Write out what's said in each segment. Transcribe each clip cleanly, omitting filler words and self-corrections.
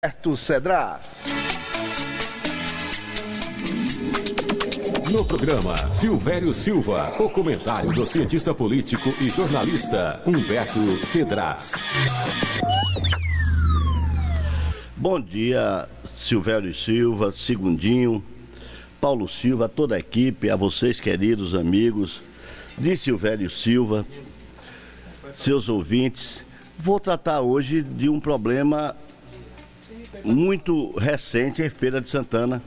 Roberto Cedras. No programa, Silvério Silva, o comentário do cientista político e jornalista Humberto Cedras. Bom dia, Silvério Silva, Segundinho, Paulo Silva, toda a equipe, a vocês, queridos amigos de Silvério Silva, seus ouvintes. Vou tratar hoje de um problema muito recente em Feira de Santana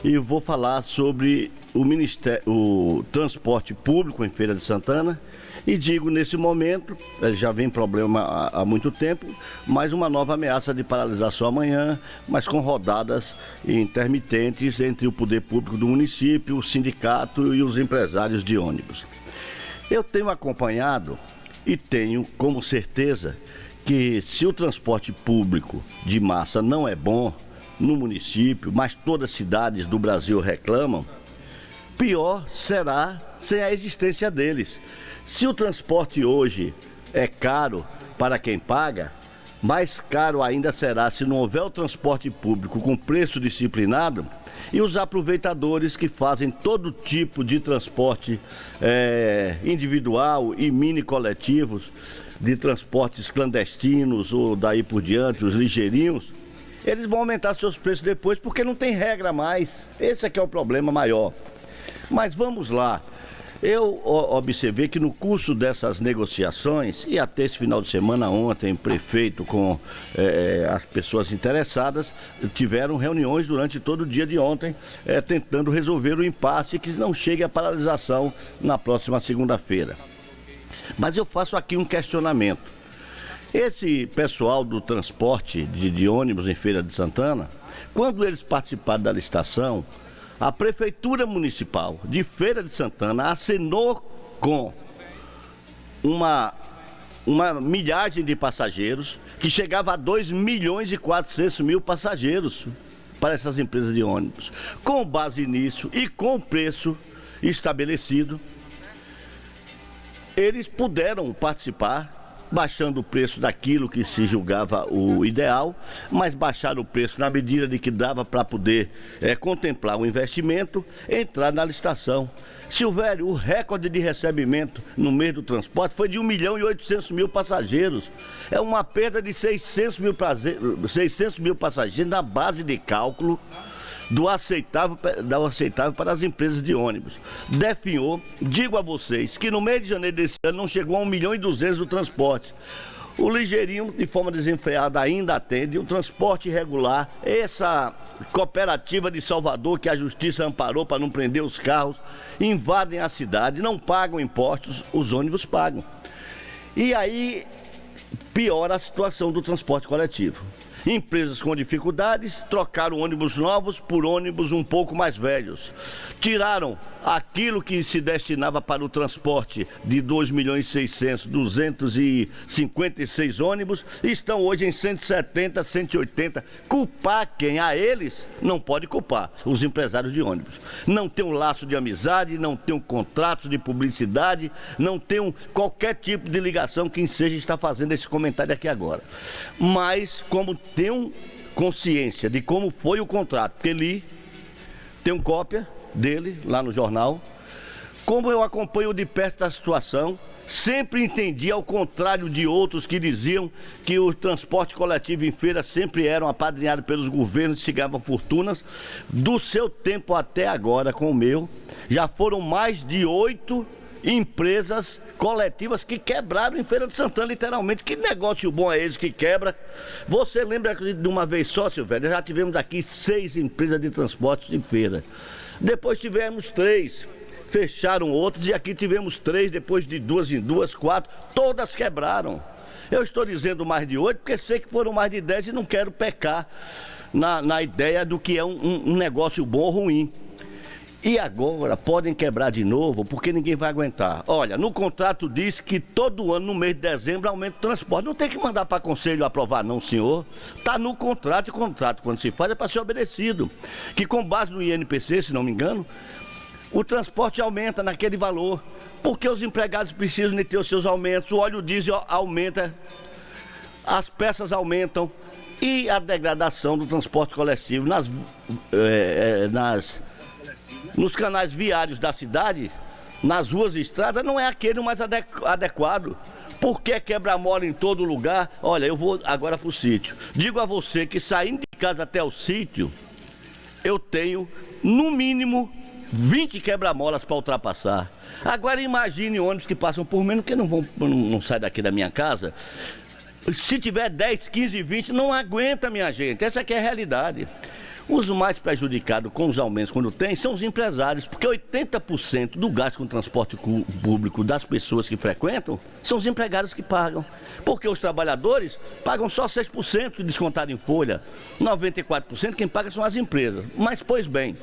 e vou falar sobre o transporte público em Feira de Santana. E digo, nesse momento, já vem problema há muito tempo, mais uma nova ameaça de paralisação amanhã, mas com rodadas intermitentes entre o poder público do município, o sindicato e os empresários de ônibus. Eu tenho acompanhado e tenho como certeza que se o transporte público de massa não é bom no município, mas todas as cidades do Brasil reclamam, pior será sem a existência deles. Se o transporte hoje é caro para quem paga, mais caro ainda será se não houver o transporte público com preço disciplinado e os aproveitadores que fazem todo tipo de transporte individual e mini coletivos, de transportes clandestinos ou daí por diante, os ligeirinhos, eles vão aumentar seus preços depois porque não tem regra mais. Esse é que é o problema maior. Mas vamos lá. Eu observei que no curso dessas negociações, e até esse final de semana ontem, o prefeito com as pessoas interessadas tiveram reuniões durante todo o dia de ontem, tentando resolver o impasse que não chegue à paralisação na próxima segunda-feira. Mas eu faço aqui um questionamento. Esse pessoal do transporte de ônibus em Feira de Santana, quando eles participaram da licitação, a Prefeitura Municipal de Feira de Santana acenou com uma milhagem de passageiros que chegava a 2.400.000 passageiros para essas empresas de ônibus. Com base nisso e com o preço estabelecido, eles puderam participar, baixando o preço daquilo que se julgava o ideal, mas baixaram o preço na medida de que dava para poder contemplar o investimento, entrar na licitação. Silvério, o recorde de recebimento no mês do transporte foi de 1.800.000 passageiros. É uma perda de 600 mil passageiros na base de cálculo do aceitável para as empresas de ônibus. Definhou, digo a vocês, que no mês de janeiro desse ano não chegou a 1.200.000 do transporte. O ligeirinho, de forma desenfreada, ainda atende. O transporte irregular, essa cooperativa de Salvador que a justiça amparou para não prender os carros, invadem a cidade, não pagam impostos, os ônibus pagam. E aí piora a situação do transporte coletivo. Empresas com dificuldades trocaram ônibus novos por ônibus um pouco mais velhos. Tiraram aquilo que se destinava para o transporte de 2.600.256 ônibus e estão hoje em 170, 180. Culpar quem? A eles? Não pode culpar os empresários de ônibus. Não tem um laço de amizade, não tem um contrato de publicidade, não tem qualquer tipo de ligação. Quem seja está fazendo esse comentário aqui agora. Mas como tenho consciência de como foi o contrato, porque li, tenho cópia dele lá no jornal, como eu acompanho de perto a situação, sempre entendi, ao contrário de outros que diziam que o transporte coletivo em feira sempre eram apadrinhados pelos governos e se ganhavam fortunas. Do seu tempo até agora, com o meu, já foram mais de 8 empresas coletivas que quebraram em Feira de Santana, literalmente. Que negócio bom é esse que quebra? Você lembra de uma vez só, Silvério? Já tivemos aqui 6 empresas de transporte em feira. Depois tivemos 3, fecharam outras, e aqui tivemos 3, depois de 2 em 2, 4, todas quebraram. Eu estou dizendo mais de 8 porque sei que foram mais de 10 e não quero pecar na ideia do que é um negócio bom ou ruim. E agora podem quebrar de novo porque ninguém vai aguentar. Olha, no contrato diz que todo ano, no mês de dezembro, aumenta o transporte. Não tem que mandar para conselho aprovar não, senhor. Está no contrato, e contrato quando se faz é para ser obedecido. Que com base no INPC, se não me engano, o transporte aumenta naquele valor. Porque os empregados precisam de ter os seus aumentos, o óleo diesel aumenta, as peças aumentam. E a degradação do transporte coletivo nos canais viários da cidade, nas ruas e estradas, não é aquele mais adequado. Por que quebra-mola em todo lugar? Olha, eu vou agora para o sítio. Digo a você que saindo de casa até o sítio, eu tenho, no mínimo, 20 quebra-molas para ultrapassar. Agora imagine ônibus que passam por menos, que não saem daqui da minha casa. Se tiver 10, 15, 20, não aguenta, minha gente. Essa aqui é a realidade. Os mais prejudicados com os aumentos, quando tem, são os empresários, porque 80% do gasto com transporte público das pessoas que frequentam são os empregados que pagam. Porque os trabalhadores pagam só 6% de descontado em folha, 94% quem paga são as empresas. Mas, pois bem,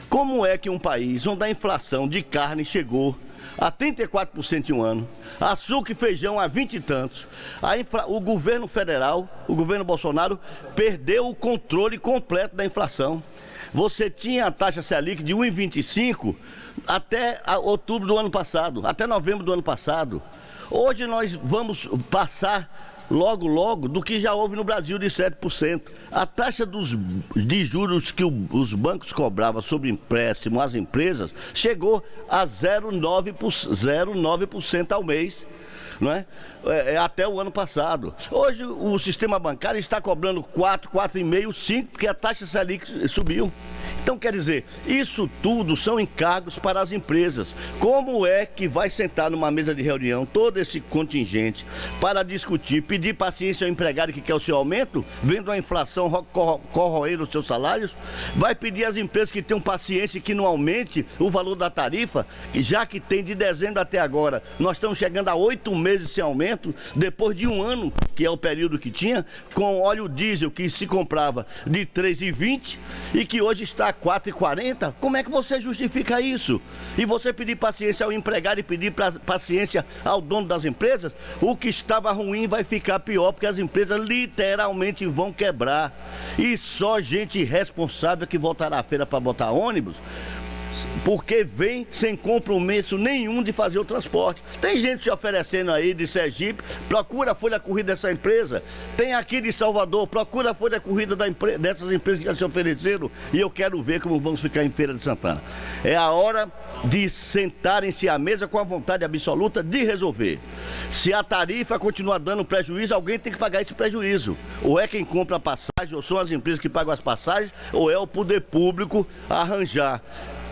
como é que um país onde a inflação de carne chegou a 34% em um ano, açúcar e feijão a 20 e tantos, o governo federal, o governo Bolsonaro, perdeu o controle completo da inflação. Você tinha a taxa Selic de 1,25 até outubro do ano passado, até novembro do ano passado. Hoje nós vamos passar logo do que já houve no Brasil de 7%. A taxa de juros que os bancos cobravam sobre empréstimo às empresas chegou a 0,9% ao mês, não é? Até o ano passado. Hoje o sistema bancário está cobrando 4,5%, 5%, porque a taxa Selic subiu. Então, quer dizer, isso tudo são encargos para as empresas. Como é que vai sentar numa mesa de reunião todo esse contingente para discutir, pedir paciência ao empregado que quer o seu aumento, vendo a inflação corroer os seus salários? Vai pedir às empresas que tenham paciência e que não aumente o valor da tarifa, já que tem de dezembro até agora. Nós estamos chegando a 8 meses sem aumento, depois de um ano, que é o período que tinha, com óleo diesel que se comprava de 3,20 e que hoje está a 4,40, como é que você justifica isso? E você pedir paciência ao empregado e pedir paciência ao dono das empresas, o que estava ruim vai ficar pior, porque as empresas literalmente vão quebrar. E só gente responsável que voltará à feira para botar ônibus, porque vem sem compromisso nenhum de fazer o transporte. Tem gente se oferecendo aí de Sergipe, procura a folha corrida dessa empresa. Tem aqui de Salvador, procura a folha corrida dessas empresas que já se ofereceram. E eu quero ver como vamos ficar em Feira de Santana. É a hora de sentarem-se à mesa com a vontade absoluta de resolver. Se a tarifa continuar dando prejuízo, alguém tem que pagar esse prejuízo. Ou é quem compra a passagem, ou são as empresas que pagam as passagens, ou é o poder público arranjar,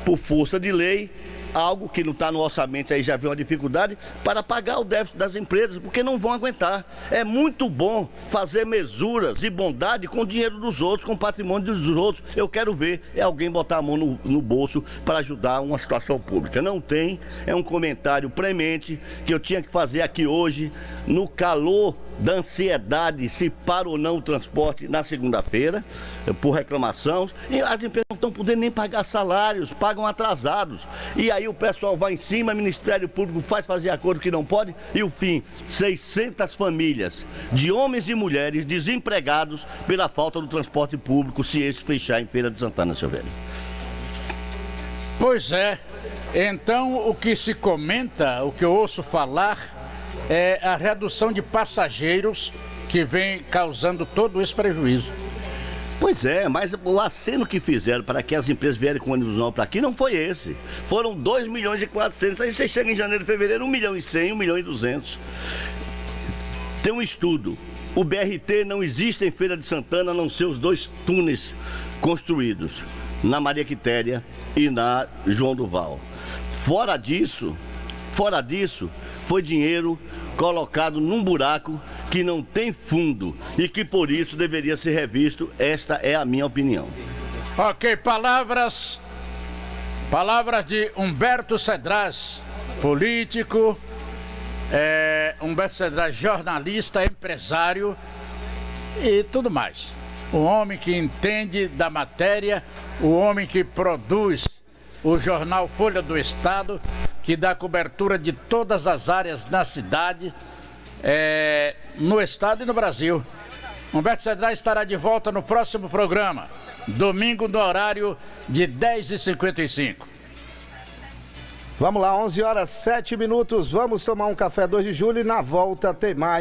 por força de lei, algo que não está no orçamento, aí já vem uma dificuldade, para pagar o déficit das empresas, porque não vão aguentar. É muito bom fazer mesuras e bondade com o dinheiro dos outros, com o patrimônio dos outros. Eu quero ver alguém botar a mão no bolso para ajudar uma situação pública. Não tem, é um comentário premente que eu tinha que fazer aqui hoje, no calor da ansiedade, se para ou não o transporte na segunda-feira, por reclamação. E as empresas não estão podendo nem pagar salários, pagam atrasados. E aí o pessoal vai em cima, o Ministério Público faz fazer acordo que não pode, e o fim, 600 famílias de homens e mulheres desempregados pela falta do transporte público, se esse fechar em Feira de Santana, seu velho. Pois é. Então, o que se comenta, o que eu ouço falar, é a redução de passageiros que vem causando todo esse prejuízo. Pois é, mas o aceno que fizeram para que as empresas vierem com ônibus novos para aqui não foi esse. Foram 2 milhões e 400, aí você chega em janeiro e fevereiro, 1 milhão e 100, 1 milhão e 200. Tem um estudo, o BRT não existe em Feira de Santana, a não ser os 2 túneis construídos, na Maria Quitéria e na João Duval. Fora disso, foi dinheiro colocado num buraco que não tem fundo e que por isso deveria ser revisto. Esta é a minha opinião. Ok, palavras de Humberto Cedrais, político, Humberto Cedrais, jornalista, empresário e tudo mais. O homem que entende da matéria, o homem que produz o jornal Folha do Estado, que dá cobertura de todas as áreas na cidade, no estado e no Brasil. Humberto Cedrais estará de volta no próximo programa, domingo no horário de 10h55. Vamos lá, 11h07, vamos tomar um café 2 de julho e na volta tem mais.